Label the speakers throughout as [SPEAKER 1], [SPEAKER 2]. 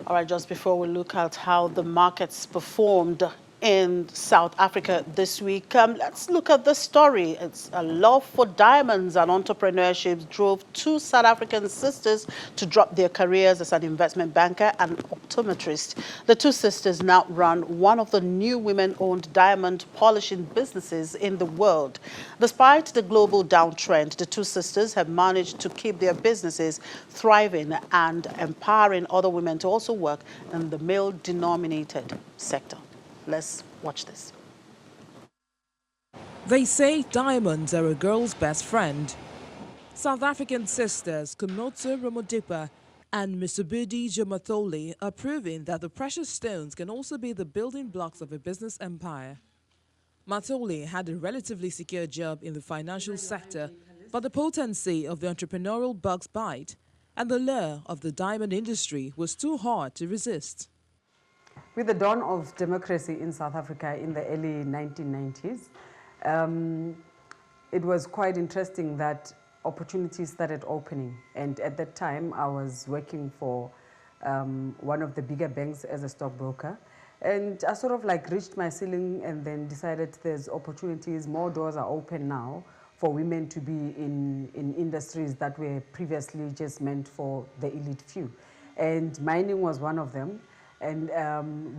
[SPEAKER 1] All right, just before we look at how the markets performed in South Africa this week, let's look at this story. It's a love for diamonds and entrepreneurship drove two South African sisters to drop their careers as an investment banker and optometrist. The two sisters now run one of the new women-owned diamond polishing businesses in the world. Despite the global downtrend, the two sisters have managed to keep their businesses thriving and empowering other women to also work in the male-denominated sector. Let's watch this.
[SPEAKER 2] They say diamonds are a girl's best friend. South African sisters Kumotso Ramodipa and Misubudi Jamatholi are proving that the precious stones can also be the building blocks of a business empire. Matholi had a relatively secure job in the financial sector, but the potency of the entrepreneurial bug's bite and the lure of the diamond industry was too hard to resist.
[SPEAKER 3] With the dawn of democracy in South Africa in the early 1990s, it was quite interesting that opportunities started opening. And at that time, I was working for one of the bigger banks as a stockbroker. And I sort of like reached my ceiling and then decided there's opportunities, more doors are open now for women to be in industries that were previously just meant for the elite few. And mining was one of them. And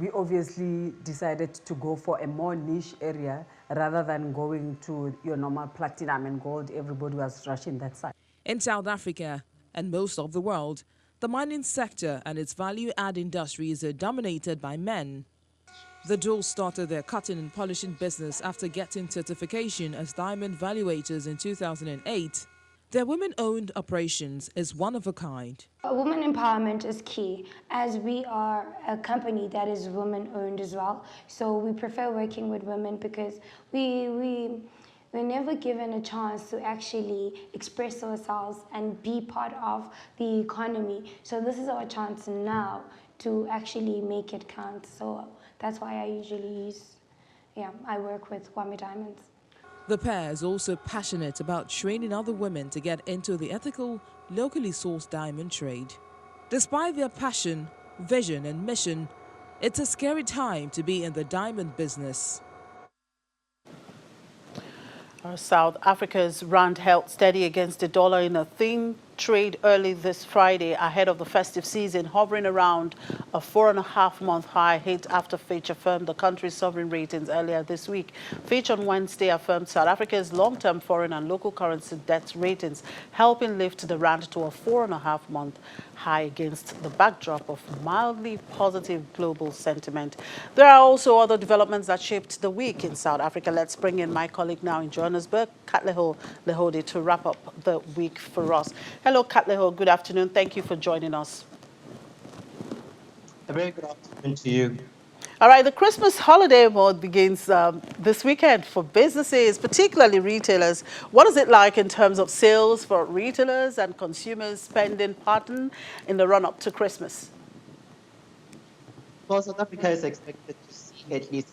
[SPEAKER 3] we obviously decided to go for a more niche area rather than going to your normal platinum and gold. Everybody was rushing that side.
[SPEAKER 2] In South Africa and most of the world, the mining sector and its value-add industries are dominated by men. The duo started their cutting and polishing business after getting certification as diamond valuators in 2008. Their women-owned operations is one of a kind.
[SPEAKER 4] Women empowerment is key, as we are a company that is women-owned as well. So we prefer working with women because we're never given a chance to actually express ourselves and be part of the economy. So this is our chance now to actually make it count. So that's why I work with Kwame Diamonds.
[SPEAKER 2] The pair is also passionate about training other women to get into the ethical, locally sourced diamond trade. Despite their passion, vision and mission, it's a scary time to be in the diamond business.
[SPEAKER 1] South Africa's rand held steady against the dollar in a thin trade early this Friday ahead of the festive season, hovering around a 4.5-month high hit after Fitch affirmed the country's sovereign ratings earlier this week. Fitch on Wednesday affirmed South Africa's long-term foreign and local currency debt ratings, helping lift the rand to a 4.5-month high against the backdrop of mildly positive global sentiment. There are also other developments that shaped the week in South Africa. Let's bring in my colleague now in Johannesburg, Katleho Lehode, to wrap up the week for us. Hello, Katleho. Good afternoon. Thank you for joining us.
[SPEAKER 5] A very good afternoon to you.
[SPEAKER 1] All right, the Christmas holiday mode begins this weekend for businesses, particularly retailers. What is it like in terms of sales for retailers and consumers' spending pattern in the run-up to Christmas?
[SPEAKER 5] Well, South Africa is expected to see at least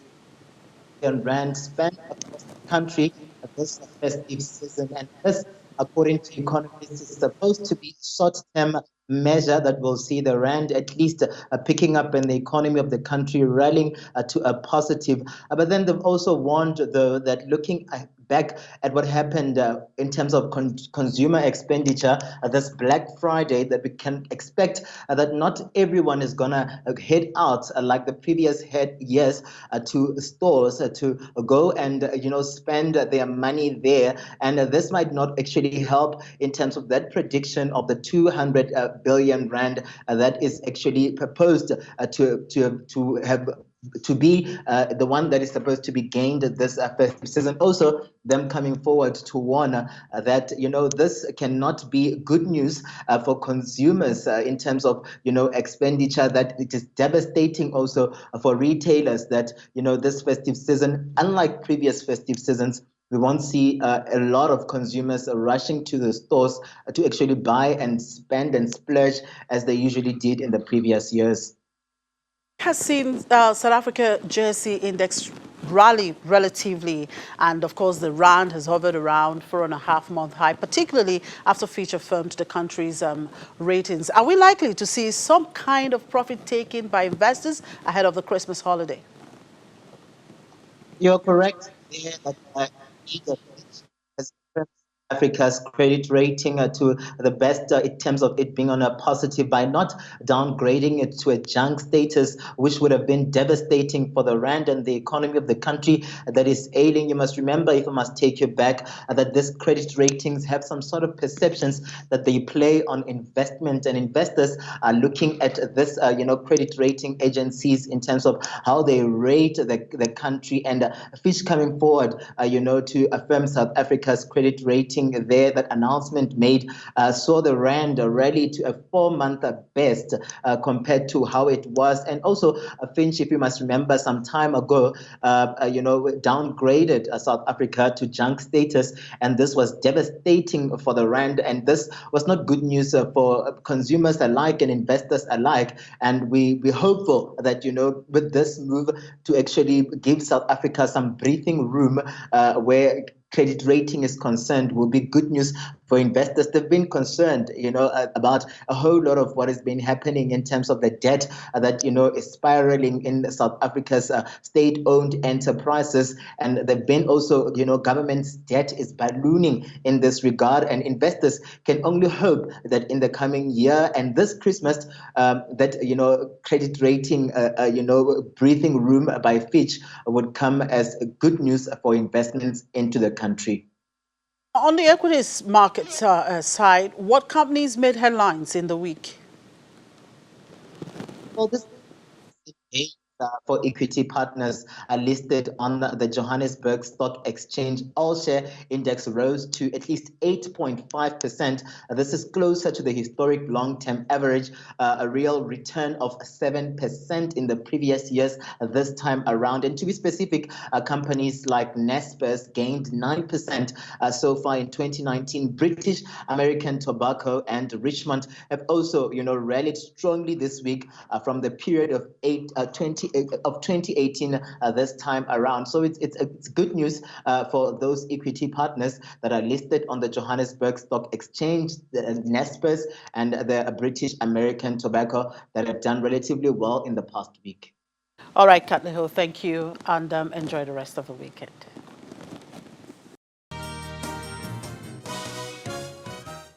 [SPEAKER 5] rand spent across the country this festive season, and this, according to economists, is supposed to be a short-term measure that will see the rand at least picking up and the economy of the country rallying to a positive. But then they've also warned that looking back at what happened in terms of consumer expenditure this Black Friday, that we can expect that not everyone is gonna head out like the previous years to stores to go and spend their money there, and this might not actually help in terms of that prediction of the 200 billion rand that is actually proposed to be the one that is supposed to be gained this festive season. Also, them coming forward to warn that this cannot be good news for consumers in terms of expenditure, that it is devastating also for retailers, that this festive season, unlike previous festive seasons, we won't see a lot of consumers rushing to the stores to actually buy and spend and splurge as they usually did in the previous years.
[SPEAKER 1] Has seen South Africa jersey index rally relatively, and of course the rand has hovered around 4.5 month high, particularly after Fitch affirmed the country's ratings. Are we likely to see some kind of profit taking by investors ahead of the Christmas holiday?
[SPEAKER 5] You're correct there that indeed, Fitch has affirmed Africa's credit rating to the best in terms of it being on a positive by not downgrading it to a junk status, which would have been devastating for the rand and the economy of the country that is ailing. You must remember, if I must take you back, that these credit ratings have some sort of perceptions that they play on investment, and investors are looking at this, credit rating agencies in terms of how they rate the country. And Fitch coming forward, to affirm South Africa's credit rating there, that announcement made saw the rand rally to a 4-month best compared to how it was. And also, Finch, if you must remember, some time ago, downgraded South Africa to junk status, and this was devastating for the rand. And this was not good news for consumers alike and investors alike. And we're hopeful that, with this move to actually give South Africa some breathing room where credit rating is concerned, will be good news for investors. They've been concerned, about a whole lot of what has been happening in terms of the debt that, is spiraling in South Africa's state-owned enterprises. And they've been also, government's debt is ballooning in this regard. And investors can only hope that in the coming year and this Christmas, that, credit rating, breathing room by Fitch would come as good news for investments into the country.
[SPEAKER 1] On the equities markets side, what companies made headlines in the week?
[SPEAKER 5] Well, this days for equity partners are listed on the Johannesburg Stock Exchange. All share index rose to at least 8.5%. This is closer to the historic long-term average, a real return of 7% in the previous years this time around. And to be specific, companies like Naspers gained 9% so far in 2019. British American Tobacco and Richmond have also, rallied strongly this week from the period of 2018 this time around. So it's good news for those equity partners that are listed on the Johannesburg Stock Exchange, the Naspers and the British American Tobacco, that have done relatively well in the past week.
[SPEAKER 1] All right, Katleho, thank you, and enjoy the rest of the weekend.